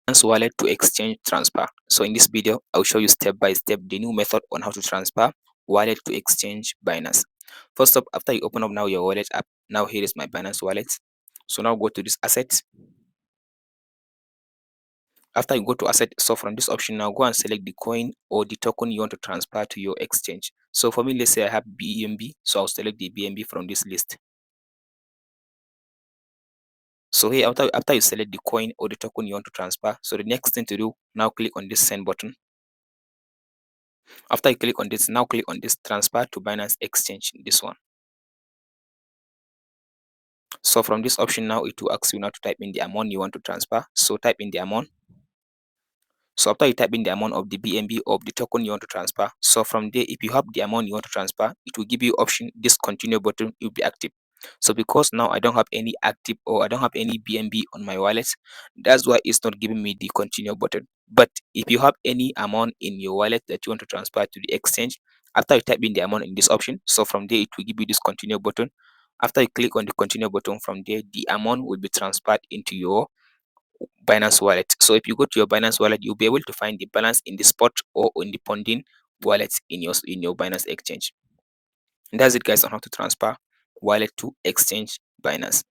Binance wallet to exchange transfer. So in this video, I'll show you step by step the new method on how to transfer wallet to exchange Binance. First up, after you open up now your wallet app, now here is my Binance wallet. So now go to this asset. After you go to asset, so from this option now go and select the coin or the token you want to transfer to your exchange. So for me, let's say I have BNB, so I'll select the BNB from this list. So here after you select the coin or the token you want to transfer, so the next thing to do, now click on this send button. After you click on this, now click on this transfer to Binance exchange, this one. So from this option now, it will ask you now to type in the amount you want to transfer. So type in the amount. So after you type in the amount of the BNB of the token you want to transfer, so from there, if you have the amount you want to transfer, it will give you option, this continue button will be active. So because now I don't have any active or I don't have any BNB on my wallet, that's why it's not giving me the continue button. But if you have any amount in your wallet that you want to transfer to the exchange, after you type in the amount in this option, so from there it will give you this continue button. After you click on the continue button, from there the amount will be transferred into your Binance wallet. So if you go to your Binance wallet, you'll be able to find the balance in the spot or in the pending wallet in your Binance exchange. And that's it guys on how to transfer wallet to exchange Binance.